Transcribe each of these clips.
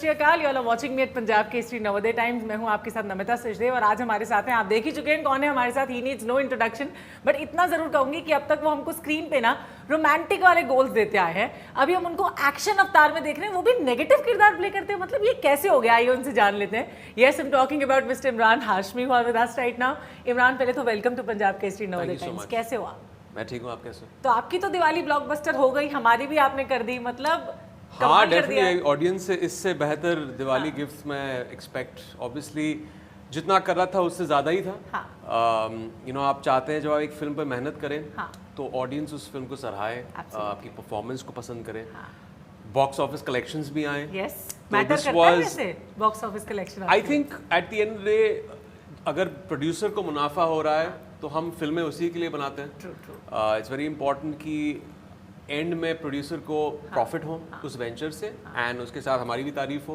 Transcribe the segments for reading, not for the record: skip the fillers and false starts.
Shri Akal, you are watching me at Punjab Kesari Navodaya Times. मैं हूं आपके साथ नमिता सचदेव और आज हमारे साथ हैं, आप देख ही चुके हैं कौन है हमारे साथ, he needs no introduction. But इतना जरूर कहूंगी कि अब तक वो हमको स्क्रीन पे ना रोमांटिक वाले गोल्स देते आए हैं, अभी हम उनको एक्शन अवतार में देख रहे हैं, वो भी नेगेटिव किरदार प्ले करते हैं। मतलब ये कैसे हो गया, आइए उनसे जान लेते हैं। Yes, I am talking about mister Imran Hashmi who are with us right now. Imran, पहले तो welcome to Punjab Kesari Navodaya Times. कैसे हो आप? मैं ठीक हूँ, आप कैसे? तो आपकी तो दिवाली ब्लॉकबस्टर हो गई, हमारी भी आपने कर दी, मतलब हाँ डेफिनेटली ऑडियंस से इससे बेहतर दिवाली गिफ्ट्स मैं एक्सपेक्ट ऑब्वियसली जितना कर रहा था उससे ज़्यादा ही था। यू नो आप चाहते हैं जब आप एक फिल्म पर मेहनत करें तो ऑडियंस उस फिल्म को सराहे, आपकी परफॉर्मेंस को पसंद करे, बॉक्स ऑफिस कलेक्शंस भी आए। यस, मैटर करता है वैसे box office collection. I think at the end of the day अगर प्रोड्यूसर को मुनाफा हो रहा है तो हम फिल्में उसी के लिए बनाते हैं। इट्स वेरी इंपॉर्टेंट कि एंड में प्रोड्यूसर को प्रॉफिट हो उस वेंचर से एंड उसके साथ हमारी भी तारीफ हो,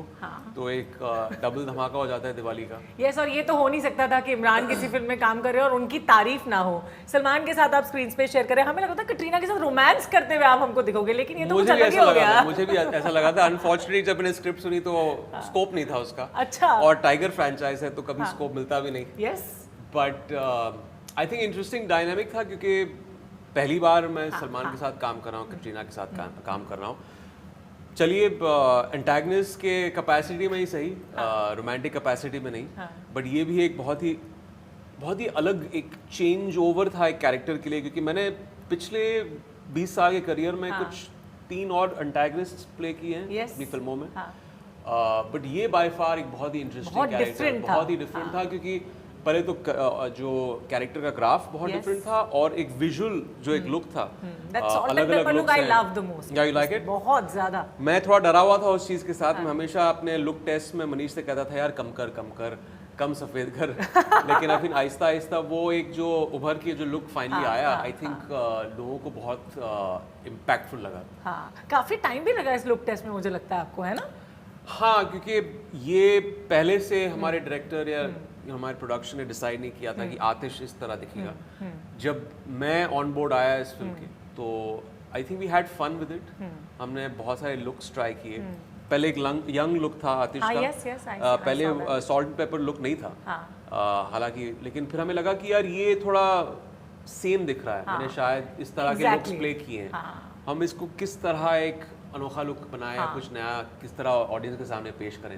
तो एक डबल धमाका हो जाता है दिवाली का। यस, और ये तो हो नहीं सकता था कि इमरान किसी फिल्म में काम कर रहे हो और उनकी तारीफ ना हो। सलमान के साथ आप स्क्रीन पे शेयर करें, हमें लगा था कटरीना के साथ रोमांस करते हुए आप हमको दिखोगे, लेकिन ये तो कुछ अलग ही हो गया। मुझे भी ऐसा लगा था। अनफॉर्चुनेटली जब मैंने स्क्रिप्ट सुनी तो स्कोप नहीं था उसका। अच्छा। और टाइगर फ्रेंचाइज है तो कभी स्कोप मिलता भी नहीं। Yes, but I think interesting dynamic था क्योंकि पहली बार मैं सलमान के साथ काम कर रहा हूँ, कटरीना के साथ काम कर रहा हूँ। चलिए एंटागनिस्ट के कैपेसिटी में ही सही, रोमांटिक कैपेसिटी में नहीं, बट ये भी एक बहुत ही अलग एक चेंज ओवर था एक कैरेक्टर के लिए, क्योंकि मैंने पिछले 20 साल के करियर में कुछ 3 और एंटागनिस्ट प्ले किए हैं अपनी फिल्मों में। बट ये बाय फार एक बहुत ही इंटरेस्टिंग कैरेक्टर, बहुत ही डिफरेंट था, क्योंकि पहले तो जो कैरेक्टर का ग्राफ बहुत डिफरेंट था और एक विजुअल जो एक लुक था, अलग-अलग look I love the most. या यू लाइक इट? बहुत ज्यादा। मैं थोड़ा डरा हुआ था उस चीज के साथ। मैं हमेशा अपने लुक टेस्ट में मनीष से कहता था यार कम सफेद कर लेकिन अभी आहिस्ता आहिस्ता वो एक जो उभर के जो लुक फाइनली आया, आई थिंक लोगों को बहुत इम्पैक्टफुल लगा। काफी टाइम भी लगा इस लुक टेस्ट में, मुझे लगता है आपको, है ना? हाँ, क्योंकि ये पहले से हमारे डायरेक्टर या हमारे प्रोडक्शन ने डिसाइड नहीं किया था कि आतिश इस तरह दिखेगा। जब मैं ऑन बोर्ड आया इस फिल्म के तो I think we had fun with it. हमने बहुत सारे लुक्स ट्राई किए। पहले एक यंग लुक था आतिश का, पहले सॉल्ट एंड पेपर लुक नहीं था हालांकि, लेकिन फिर हमें लगा कि यार ये थोड़ा सेम दिख रहा है। मैंने शायद इस तरह के लुक्स प्ले किए हैं, हम इसको किस तरह एक अनोखा लुक बनाए, कुछ नया किस तरह ऑडियंस के सामने पेश करें।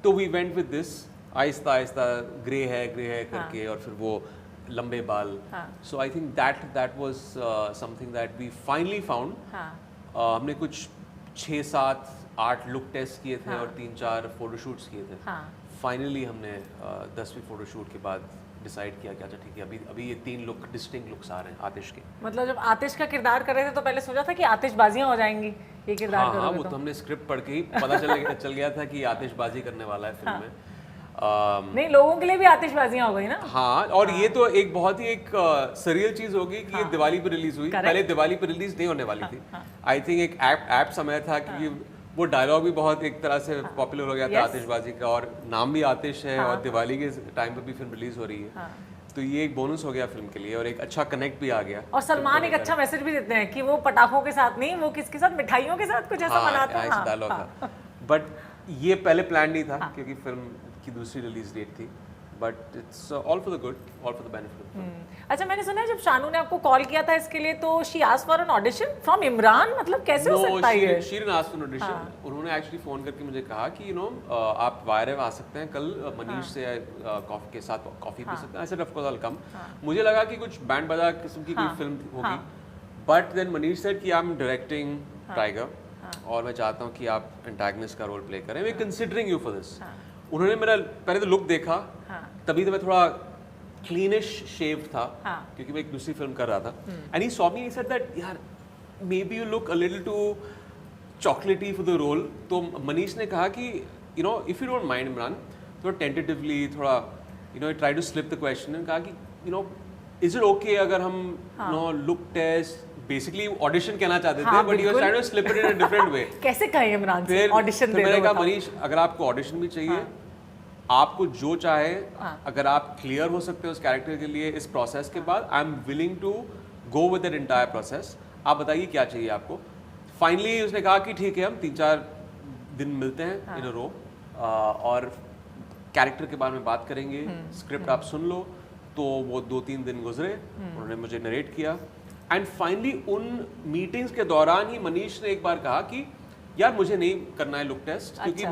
तो we went with this, Aahista Aahista grey है करके और फिर वो लंबे बाल। So I think that was something that we finally found. हमने कुछ 6, 7, 8 लुक टेस्ट किए थे और 3-4 फोटोशूट्स किए थे। फाइनली हमने 10वीं फोटोशूट के बाद डिसाइड किया कि अच्छा ठीक है, अभी ये 3 लुक डिस्टिंक्ट लुक्स आ रहे हैं आतिश के। मतलब जब आतिश का किरदार कर रहे थे तो पहले सोचा था कि आतिशबाजियां हो जाएंगी ये किरदार करोगे? हाँ, वो तो हमने स्क्रिप्ट पढ़ के ही पता चल गया था कि आतिशबाजी करने वाला है फिल्म में। नहीं, लोगों के लिए भी आतिशबाजियां हो गई ना। हाँ, और ये तो एक बहुत ही एक सरियल चीज होगी कि ये दिवाली पे रिलीज हुई। पहले दिवाली पे रिलीज नहीं होने वाली थी। आई थिंक एक ऐप समय था, क्योंकि वो डायलॉग भी बहुत एक तरह से पॉपुलर हो गया था आतिशबाजी का, और नाम भी आतिश है और दिवाली के टाइम पे भी फिल्म रिलीज हो रही है। तो ये एक बोनस हो गया फिल्म के लिए और एक अच्छा कनेक्ट भी आ गया। और सलमान एक अच्छा मैसेज भी देते हैं कि वो पटाखों के साथ नहीं, वो किसके साथ, मिठाइयों के साथ कुछ ऐसा मनाते हैं। ऐसा डायलॉग था, बट ये पहले प्लान नहीं था क्योंकि फिल्म की दूसरी रिलीज डेट थी। But it's all for the good, all for the benefit. अच्छा, मैंने सुना है जब शानू ने आपको कॉल किया था इसके लिए तो she asked for an audition from Imran. मतलब कैसे हो सकता है ये? She didn't ask for an audition. उन्होंने एक्चुअली फोन करके मुझे कहा कि यू नो आप वायरव आ सकते हैं कल, मनीष से कॉफी के साथ कॉफी पी सकते हैं। I said of course I will come. मुझे लगा कि कुछ बैंड बाजा किस्म की कोई फिल्म होगी, बट देन मनीष सेड कि आई एम डायरेक्टिंग टाइगर और मैं चाहता हूँ कि आप एंटागनिस्ट का रोल प्ले करें, we are considering you for this. उन्होंने मेरा पहले तो लुक देखा, तभी तो मैं थोड़ा क्लीनिश शेव था क्योंकि मैं एक दूसरी फिल्म कर रहा था। And he saw me, he said that यार may be you look a little too chocolaty for the role. तो मनीष ने कहा कि you know if you don't mind Imran, थोड़ा टेंटेटिवली थोड़ा you know try to slip the question and कहा कि you know is it okay अगर हम no look test basically audition कहना चाहते थे, but you are trying to slip it in a different way. कैसे कहें इमरान से ऑडिशन दे दो? मैंने कहा मनीष, अगर आपको ऑडिशन भी चाहिए, आपको जो चाहे, अगर आप क्लियर हो सकते हो उस कैरेक्टर के लिए इस प्रोसेस के बाद, I am willing to go with that entire process. आप बताइए क्या चाहिए आपको। फाइनली उसने कहा कि ठीक है, हम 3-4 दिन मिलते हैं इन अ रो और कैरेक्टर के बारे में बात करेंगे, स्क्रिप्ट आप सुन लो। तो वो 2-3 दिन गुजरे, उन्होंने मुझे नरेट किया एंड फाइनली उन मीटिंग्स के दौरान ही मनीष ने एक बार कहा कि यार मुझे नहीं करना है लुक टेस्ट, क्योंकि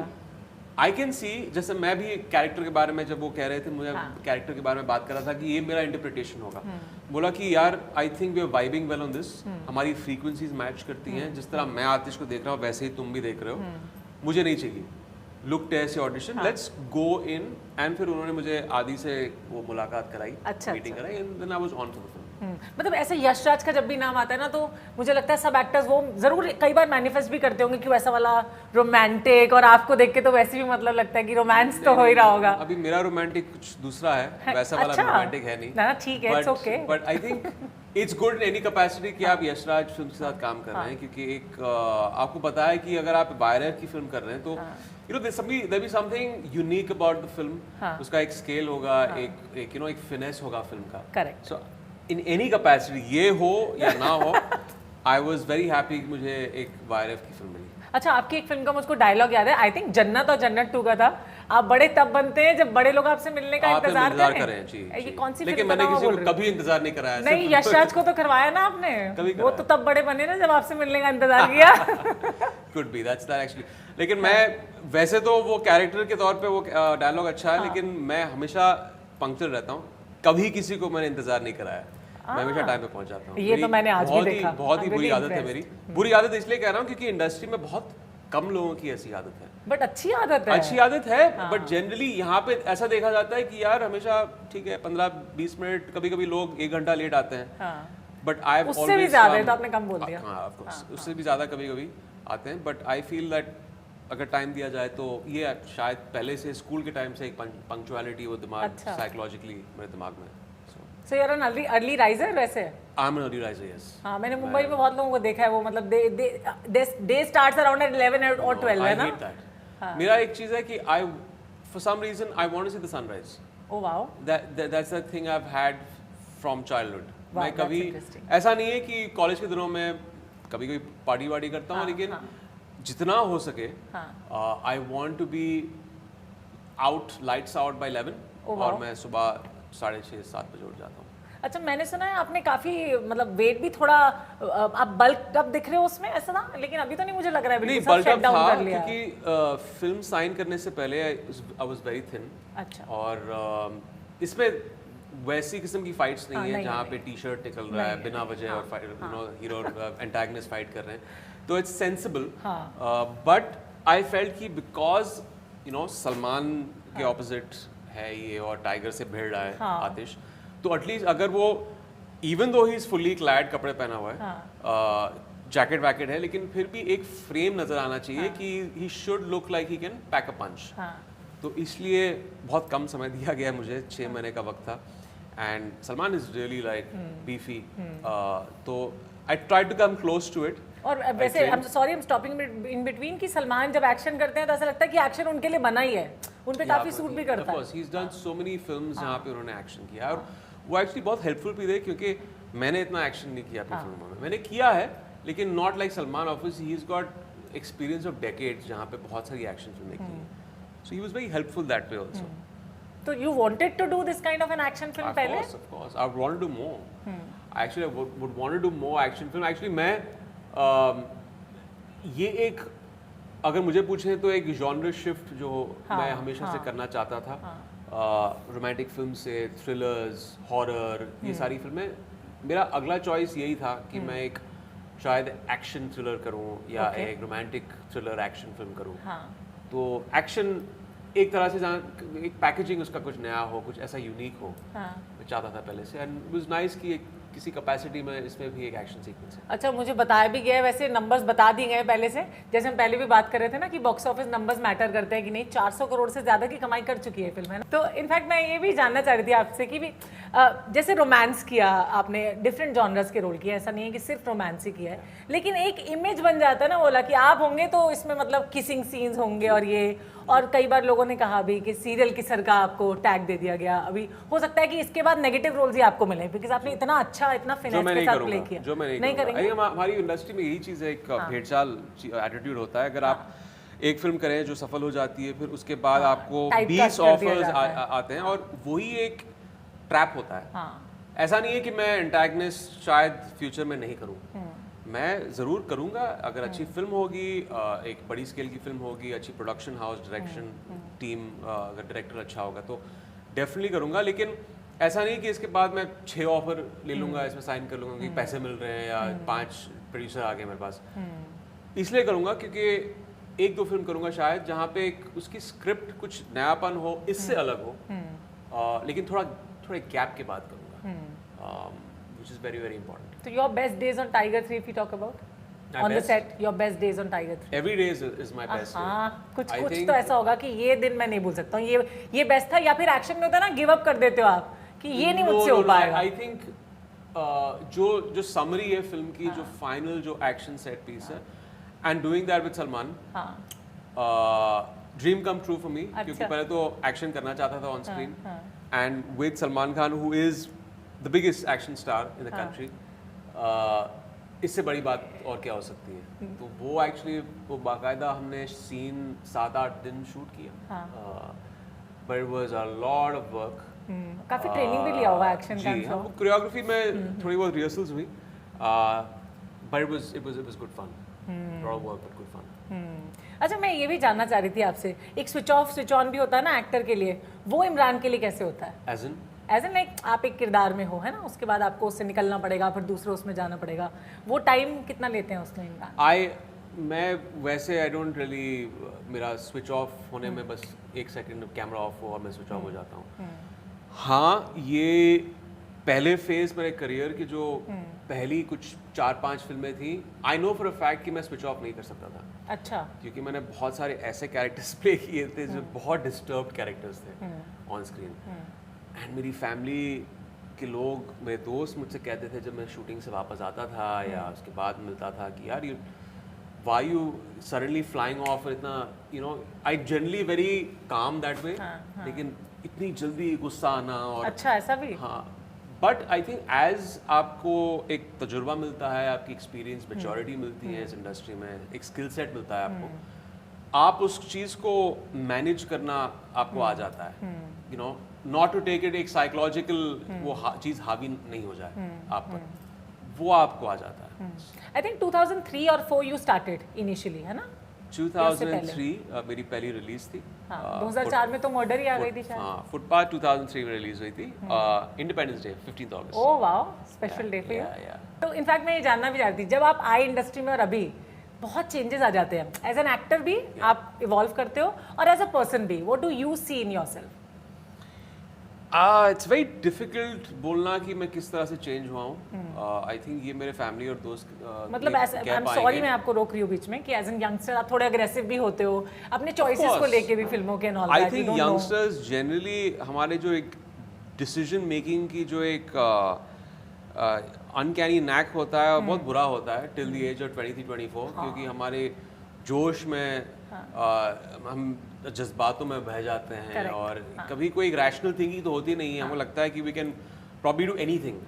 आई कैन सी, जैसे मैं भी कैरेक्टर के बारे में जब वो कह रहे थे मुझे कैरेक्टर के बारे में बात कर रहा था कि ये मेरा इंटरप्रिटेशन होगा, बोला कि यार I think we are vibing well on this, हमारी फ्रीक्वेंसीज मैच करती हैं, जिस तरह मैं आतिश को देख रहा हूँ वैसे ही तुम भी देख रहे हो, मुझे नहीं चाहिए लुक टेस्ट या audition, let's go in. And फिर उन्होंने मुझे आदि से वो मुलाकात कराई, मीटिंग कराई and then I was on for the film. मतलब ऐसे यश राज का जब भी नाम आता है ना तो मुझे लगता है सब एक्टर्स वो जरूर कई बार मैनिफेस्ट भी करते होंगे कि वैसा वाला रोमांटिक, और आपको देख के तो वैसे भी मतलब लगता है कि रोमांस तो हो ही रहा होगा। अभी मेरा रोमांटिक कुछ दूसरा है, वैसा वाला रोमांटिक है नहीं ना, ठीक है, it's okay, but I think it's good in any capacity कि आप यशराज फिल्म के साथ काम कर रहे हैं, क्योंकि एक आपको पता है कि अगर आप वायरर की फिल्म कर रहे हैं तो you know there be something unique about the film, उसका एक स्केल होगा, एक यू नो एक फिनेस होगा फिल्म का। Correct. So in any capacity, ये हो या ना हो, आई वाज वेरी हैप्पी कि मुझे एक वायरर की फिल्म मिली। अच्छा, आपकी एक फिल्म का मुझको डायलॉग याद है, आई थिंक जन्नत और जन्नत 2 का था, आप बड़े तब बनते हैं जब बड़े लोग आपसे मिलने का इंतजार करें। जी, ये कौन सी लेकिन फिल्म मैंने किसी को कभी इंतजार नहीं कराया। नहीं, यशराज को तो करवाया ना आपने, वो तो तब बड़े बने ना जब आपसे मिलने का इंतजार किया। Could be that's that actually. लेकिन मैं वैसे तो वो कैरेक्टर के तौर पे वो डायलॉग अच्छा है, लेकिन मैं हमेशा पंक्चुअल रहता हूँ, कभी किसी को मैंने इंतजार नहीं कराया, मैं हमेशा टाइम पे पहुंच जाता हूँ। ये तो मैंने आज भी देखा, बहुत ही बुरी आदत है मेरी। बुरी आदत इसलिए कह रहा हूँ क्योंकि इंडस्ट्री में बहुत कम लोगों की ऐसी आदत है, बट अच्छी आदत है। अच्छी आदत है, बट जनरली यहाँ पे ऐसा देखा जाता है कि यार हमेशा ठीक है 15-20 मिनट, कभी कभी लोग 1 घंटा लेट आते हैं, बट आई उससे भी ज्यादा है तो आपने कम बोल दिया। हाँ, ऑफ कोर्स उससे भी ज्यादा कभी कभी आते हैं, बट आई फील दैट अगर टाइम दिया जाए तो ये शायद पहले से स्कूल के टाइम से एक पंक्चुअलिटी वो दिमाग साइकोलॉजिकली मेरे दिमाग में। So you're an early riser वैसे? I'm an early riser, yes. हाँ, मैंने मुंबई में बहुत लोगों को देखा है, वो मतलब day starts around 11 or 12 है ना? I hate that. मेरा एक चीज़ है कि for some reason I want to see the sunrise. Oh wow. That's the thing I've had from childhood. Wow, मैं कभी ऐसा नहीं है कि कॉलेज के दिनों में कभी कभी पार्टी वार्टी करता हूँ, लेकिन जितना हो सके I want to be out, lights out by 11, और मैं सुबह 6:30-7 बजे उठ जाता हूँ। अच्छा, मैंने सुना है आपने काफी मतलब वेट भी थोड़ा, आप बल्क अप दिख रहे हो उसमें, ऐसा ना? लेकिन अभी तो नहीं मुझे लग रहा है, नहीं बल्क अप था क्योंकि फिल्म साइन करने से पहले आई वाज वेरी थिन। अच्छा। और इसमें वैसी किस्म की फाइट्स नहीं है जहाँ पे टी शर्ट निकल रहा है बिना वजह और you know hero antagonist fight कर रहे हैं, तो it's sensible. But I felt कि बिकॉज यू नो सलमान के ऑपोजिट है ये और टाइगर से भिड़ रहा है आतिश, तो एटलीस्ट अगर वो even though he is fully clad, कपड़े पहना हुआ है, जैकेट वैकेट है, लेकिन फिर भी एक फ्रेम नजर आना चाहिए कि he should look like he can pack a punch. तो इसलिए बहुत कम समय दिया गया मुझे, 6 महीने का वक्त था, and Salman is really like beefy, तो I try to come close to it. और वैसे I'm sorry I'm stopping in between कि सलमान जब एक्शन करते हैं तो ऐसा लगता है कि एक्शन उनके लिए बना ही है, उन पे काफी सूट भी करता है। Of course, he's done so many films जहाँ पे उन्होंने एक्शन किया, और वो एक्चुअली बहुत हेल्पफुल भी थे क्योंकि मैंने इतना एक्शन नहीं किया अपनी फिल्मों में। मैंने किया है लेकिन not like Salman, obviously he is got experience of decades जहाँ पे बहुत सारी एक्शन फिल्में की हैं, so he was very helpful that way also. तो you wanted to do this kind of an action film पहले? Of course, I wanted to do more. Actually, I would want to do more action film. Actually, मैं ये एक, अगर मुझे पूछें तो एक जॉनर शिफ्ट जो मैं हमेशा से करना चाहता था, रोमांटिक फिल्म से थ्रिलर्स, हॉरर, ये सारी फिल्में, मेरा अगला चॉइस यही था कि मैं एक शायद एक्शन थ्रिलर करूं या एक रोमांटिक थ्रिलर एक्शन फिल्म करूं। तो एक्शन एक तरह से जहाँ एक पैकेजिंग उसका कुछ नया हो, कुछ ऐसा यूनिक हो, मैं चाहता था पहले से, एंड इट वाज नाइस कि किसी कैपेसिटी में इसमें भी एक एक्शन सीक्वेंस है। अच्छा, मुझे बताया भी गया है, वैसे नंबर्स बता दिए गए पहले से, जैसे हम पहले भी बात कर रहे थे ना कि बॉक्स ऑफिस नंबर्स मैटर करते हैं कि नहीं, 400 करोड़ से ज्यादा की कमाई कर चुकी है फिल्म, है ना? तो इनफैक्ट मैं ये भी जानना चाह रही थी आपसे कि भी जैसे रोमांस किया आपने, डिफरेंट जॉनर्स के रोल किया, ऐसा नहीं है कि सिर्फ रोमांस ही किया है, लेकिन एक इमेज बन जाता है ना बोला कि आप होंगे तो इसमें मतलब किसिंग सीन्स होंगे, और ये, और कई बार लोगों ने कहा भी कि सीरियल किसर का आपको टैग दे दिया गया। अभी हो सकता है कि इसके बाद नेगेटिव रोल्स ही आपको मिले, बिकॉज आपने इतना अच्छा, इतना फिनेस के साथ प्ले किया। जो मैं नहीं करेंगे। हमारी इंडस्ट्री में यही चीज़ है, एक भेड़चाल एटीट्यूड होता है। अगर आप एक फिल्म करें जो सफल हो जाती है, फिर उसके बाद आपको typecast 20 कर दिया ऑफर्स जाता है। आते हैं और वही एक ट्रैप होता है। हाँ ऐसा नहीं है कि मैं एंटागनिस्ट शायद फ्यूचर में नहीं करूँ, मैं ज़रूर करूँगा अगर अच्छी फिल्म होगी, एक बड़ी स्केल की फिल्म होगी, अच्छी प्रोडक्शन हाउस, डायरेक्शन टीम, अगर डायरेक्टर अच्छा होगा तो डेफिनेटली करूँगा। लेकिन ऐसा नहीं कि इसके बाद मैं 6 ऑफर ले लूँगा, इसमें साइन कर लूँगा कि पैसे मिल रहे हैं या 5 प्रोड्यूसर आ गए मेरे पास। इसलिए करूँगा क्योंकि 1-2 फिल्म करूँगा शायद जहाँ पे एक उसकी स्क्रिप्ट कुछ नयापन हो, इससे अलग हो, लेकिन थोड़ा गैप के बाद करूँगा, which is very very important. So your best days on Tiger 3 if you talk about My on the best? set, your best days on Tiger 3. Every day is my best day. हाँ कुछ I कुछ think- तो ऐसा होगा कि ये दिन मैं नहीं भूल सकता हूँ, ये बेस्ट था, या फिर एक्शन में होता है ना गिव अप कर देते हो आप कि ये नहीं मुझसे हो पाएगा। आई थिंक जो समरी है फिल्म की, जो फाइनल जो एक्शन सेट पीस है, and doing that with Salman, dream come true for me, क्योंकि पहले तो एक्शन करना चाहता था on screen, and with Salman Khan who is the biggest action star in the country, इससे बड़ी बात और क्या हो सकती है। तो वो एक्चुअली वो बाकायदा हमने सीन 7-8 दिन शूट किया, but it was a lot of work. काफी ट्रेनिंग भी लिया होगा एक्शन का। जी हाँ, कोरियोग्राफी में थोड़ी बहुत रिहर्सल्स हुई, but it was good fun, lot of work but good fun. अच्छा मैं ये भी जानना चाह रही थी आपसे, एक स्विच ऑफ स्विच ऑन भी होता है ना एक्टर के लिए, वो इमरान के लिए कैसे होता है? एज इन लाइक आप एक किरदार में हो, है ना, उसके बाद आपको उससे निकलना पड़ेगा, फिर दूसरे उसमें जाना पड़ेगा, वो टाइम कितना लेते हैं उसमें इमरान? मैं वैसे आई डोंट रियली, मेरा स्विच ऑफ होने में बस 1 सेकंड कैमरा ऑफ हो और मैं स्विच ऑफ हो जाता हूँ। हाँ, ये पहले फेज मेरे करियर की जो पहली कुछ 4-5 फिल्में थी, I know for a fact कि मैं स्विच ऑफ नहीं कर सकता था। अच्छा। क्योंकि मैंने बहुत सारे ऐसे कैरेक्टर्स प्ले किए थे जो बहुत डिस्टर्ब्ड कैरेक्टर्स थे ऑन स्क्रीन, एंड मेरी फैमिली के लोग, मेरे दोस्त मुझसे कहते थे जब मैं शूटिंग से वापस आता था या उसके बाद मिलता था कि यार you why you suddenly flying off, इतना you know, I generally very calm that way, लेकिन इतनी जल्दी गुस्सा आना, और अच्छा ऐसा भी? हाँ, बट आई थिंक एज आपको एक तजुर्बा मिलता है, आपकी एक्सपीरियंस मैच्योरिटी मिलती है इस इंडस्ट्री में, एक स्किल सेट मिलता है आपको, आप उस चीज़ को मैनेज करना आपको आ जाता है, you know, not to take it एक साइकोलॉजिकल वो चीज़ हावी नहीं हो जाए आप पर, वो आपको आ जाता है। आई थिंक 2003 और 4 यू स्टार्टेड इनिशियली, है ना? 2003 मेरी पहली रिलीज थी। हाँ, 2004 में तो मर्डर ही आ गई थी शायद। हाँ, फुटपाथ 2003 में रिलीज हुई थी, independence day 15 August. Oh wow, special day for you. तो इनफैक्ट मैं ये जानना भी चाहती थी, जब आप आए इंडस्ट्री में और अभी बहुत चेंजेस आ जाते हैं, एज एन एक्टर भी आप इवॉल्व करते हो और एज अ पर्सन भी, what do you see in yourself? It's very difficult बोलना कि मैं किस तरह से चेंज हुआ हूँ। आई थिंक ये मेरे फैमिली और दोस्त मतलब ऐसे, आई एम सॉरी मैं आपको रोक रही हूँ बीच में, कि एज एन यंगस्टर आप थोड़े अग्रेसिव भी होते हो अपने चॉइसेस को लेके भी फिल्मों के, knoll I think youngsters generally हमारे जो एक डिसीजन मेकिंग की जो एक अनकैनी नैक होता है, बहुत बुरा होता है टिल द एज ऑफ 23-24, क्योंकि हमारे जोश में हम जज्बातों में बह जाते हैं। Correct. और कभी कोई एक रैशनल थिंकिंग तो होती नहीं है, हमको लगता है कि we can probably do anything,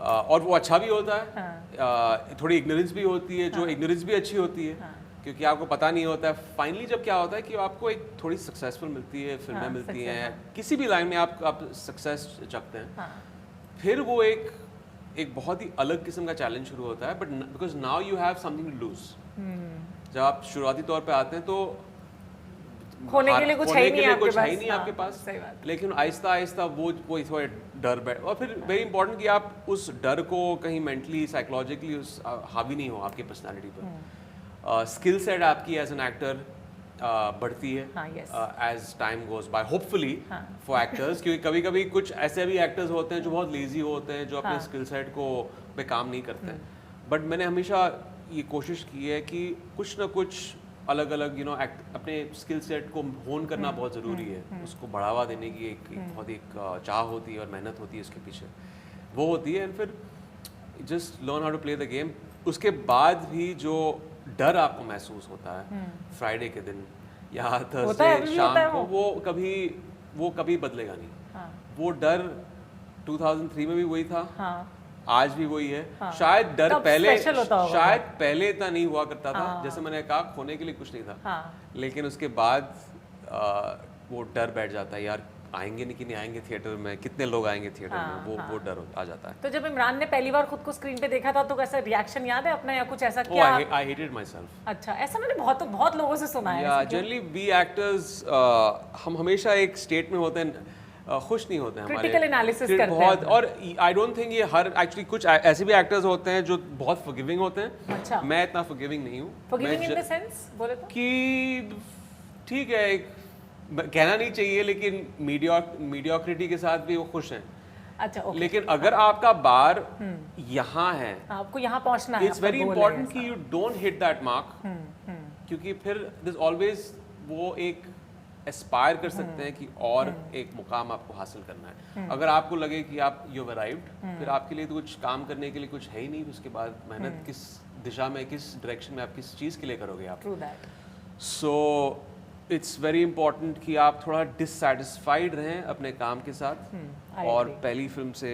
और वो अच्छा भी होता है, थोड़ी इग्नोरेंस भी होती है, जो इग्नोरेंस भी अच्छी होती है, क्योंकि आपको पता नहीं होता है। फाइनली जब क्या होता है कि आपको एक थोड़ी सक्सेसफुल मिलती है, फिल्में मिलती हैं, किसी भी लाइन में आप सक्सेस चखते हैं, फिर वो एक बहुत ही अलग किस्म का चैलेंज शुरू होता है, but because now you have something to lose. जब आप शुरुआती तौर पे आते हैं तो खोने के लिए कुछ है ही नहीं आपके पास, लेकिन आहिस्ता आहिस्ता वो थोड़ा डर बैठ, और फिर वेरी इंपॉर्टेंट कि आप उस डर को कहीं मेंटली साइकोलॉजिकली हावी नहीं हो आपकी पर्सनालिटी पर। स्किल सेट आपकी एज एन एक्टर बढ़ती है as time goes by, hopefully for actors, क्योंकि कभी कभी कुछ ऐसे भी एक्टर्स होते हैं जो बहुत लेजी होते हैं, जो अपने स्किल सेट को पे काम नहीं करते, बट मैंने हमेशा ये कोशिश की है कि कुछ ना कुछ अलग अलग यू नो अपने स्किल सेट को होन करना बहुत ज़रूरी है, उसको बढ़ावा देने की एक बहुत एक चाह होती है और मेहनत होती है उसके पीछे, वो होती है, एंड फिर just learn how to play the game. उसके बाद भी जो डर आपको महसूस होता है फ्राइडे के दिन या थर्सडे शाम को, वो कभी बदलेगा नहीं। वो डर 2003 में भी वही था, आज भी वही है। शायद डर तब पहले special होता होगा। शायद पहले इतना नहीं हुआ करता था, जैसे मैंने कहा खोने के लिए कुछ नहीं था, लेकिन उसके बाद वो डर बैठ जाता है यार, आएंगे नहीं कि नहीं आएंगे थिएटर में, कितने लोग आएंगे थिएटर में, वो डर आ जाता है। तो जब इमरान ने पहली बार खुद को स्क्रीन पे देखा था तो कैसा रिएक्शन याद है अपना, या कुछ ऐसा Oh, क्या? I hated myself. अच्छा, ऐसा मैंने बहुत लोगों से सुना है। Yeah, generally we actors हम हमेशा एक स्टेट में होते हैं, खुश नहीं होते हैं हमारे Critical analysis करते हैं बहुत, अपना। और आई डोंट थिंक ये हर एक्चुअली कुछ ऐसे भी एक्टर्स होते हैं जो बहुत फॉरगिविंग होते हैं। अच्छा। मैं इतना फॉरगिविंग नहीं हूँ। Forgiving in the sense बोले तो? कि ठीक है, कहना नहीं चाहिए, लेकिन मीडियोक्रिटी के साथ भी वो खुश हैं। अच्छा, ओके। लेकिन अगर आपका बार यहाँ है, आपको यहाँ पहुँचना है, इट्स वेरी इंपॉर्टेंट कि you don't hit that mark, क्योंकि फिर दिस ऑलवेज वो एक एस्पायर कर सकते हैं कि और एक मुकाम आपको हासिल करना है। अगर आपको लगे कि आप यू अराइव्ड, फिर आपके लिए तो कुछ काम करने के लिए कुछ है ही नहीं, उसके बाद मेहनत किस दिशा में, किस डायरेक्शन में, आप किस चीज़ के लिए करोगे आप। True that. So it's very important कि आप थोड़ा डिससेटिस्फाइड रहें अपने काम के साथ। I और agree. पहली फिल्म से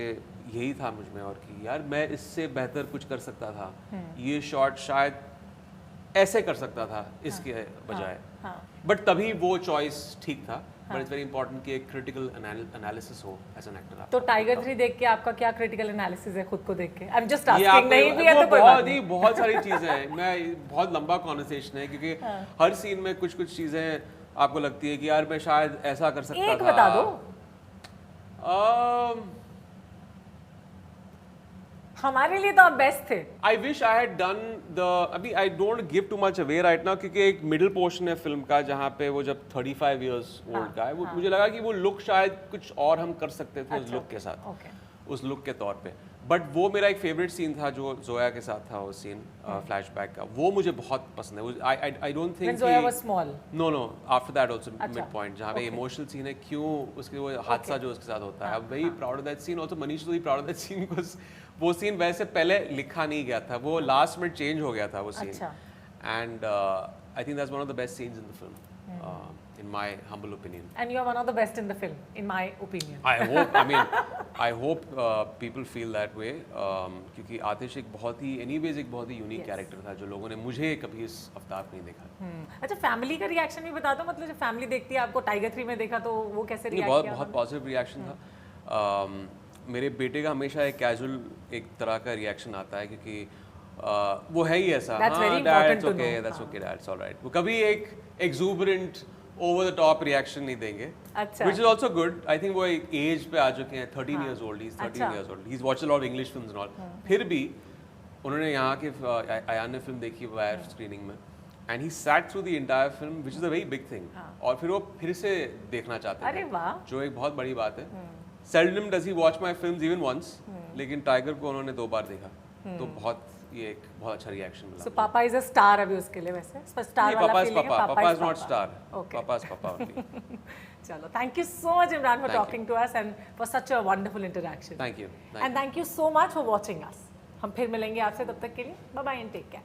यही था मुझ में, और कि यार मैं इससे बेहतर कुछ कर सकता था, ये शॉट शायद ऐसे कर सकता था इसके बजाय, बट तभी वो चॉइस ठीक था। बट इट्स वेरी इंपॉर्टेंट कि एक क्रिटिकल एनालिसिस हो एज एन एक्टर। तो टाइगर 3 देख के आपका क्या क्रिटिकल एनालिसिस है खुद को देख के? आई एम जस्ट आस्किंग, नहीं भी है तो कोई बात नहीं। बहुत सारी चीजें हैं, मैं बहुत लंबा कॉन्वर्सेशन है, क्योंकि हर सीन में कुछ चीजें आपको लगती है कि यार मैं शायद ऐसा कर सकता था। एक बता दो। हमारे लिए तो आप बेस्ट थे। I wish I had done the, अभी I don't give too much away right now, क्योंकि एक मिडिल पोर्शन है फिल्म का जहाँ पे वो जब 35 इयर्स ओल्ड का है, वो मुझे लगा कि वो लुक शायद कुछ और हम कर सकते थे उस लुक के साथ, उस लुक के तौर पे। बट वो मेरा एक फेवरेट सीन था जो जोया के साथ था, वो सीन फ्लैशबैक का, वो मुझे बहुत पसंद है। I don't think Zoya was small. Know after that also mid point, जहाँ पे इमोशनल सीन है, क्यों उसके वो हादसा जो उसके साथ होता है, I am very proud of that scene. Also Manish is very proud of that scene, because वो सीन वैसे पहले लिखा नहीं गया था, वो लास्ट में चेंज हो गया था वो scene, and I think that's one of the best scenes in the film, in my humble opinion. And you are one of the best in the film, in my opinion. I hope people feel that way, क्योंकि आतिश एक बहुत ही unique character था, जो लोगों ने मुझे कभी इस आफ्ताब नहीं देखा। अच्छा, फैमिली का रिएक्शन भी बता दो, मतलब जब फैमिली देखती है आपको टाइगर 3 में देखा तो वो कैसे रिएक्ट किया? बहुत पॉजिटिव रिएक्शन था। मेरे बेटे का हमेशा एक कैजुअल एक तरह का रिएक्शन आता है, क्योंकि वो है ही ऐसा, that's okay dad, it's alright. वो कभी एक एक्सूबरेंट ओवर द टॉप रिएक्शन नहीं देंगे, which is also good. I think वो एक एज पे आ चुके हैं, 13 years old, he's 13 years old, he's watched a lot of English films and all. फिर भी उन्होंने यहाँ के अयान ने फिल्म देखी वायर स्क्रीनिंग में, and he sat through the entire film, which is a very big thing. और फिर वो फिर से देखना चाहते हैं, अरे वाह, जो एक बहुत बड़ी बात है। Seldom does he watch my films even once, लेकिन टाइगर को उन्होंने 2 बार देखा, तो ये एक बहुत अच्छा रिएक्शन मिला। So पापा इज अ स्टार अभी उसके लिए, वैसे स्टार वाला फीलिंग है? Papa is not star, papa is papa only. चलो, thank you so much Imran for talking to us and for such a wonderful interaction. Thank you and thank you so much for watching us. हम फिर मिलेंगे आपसे, तब तक के लिए bye bye and take care.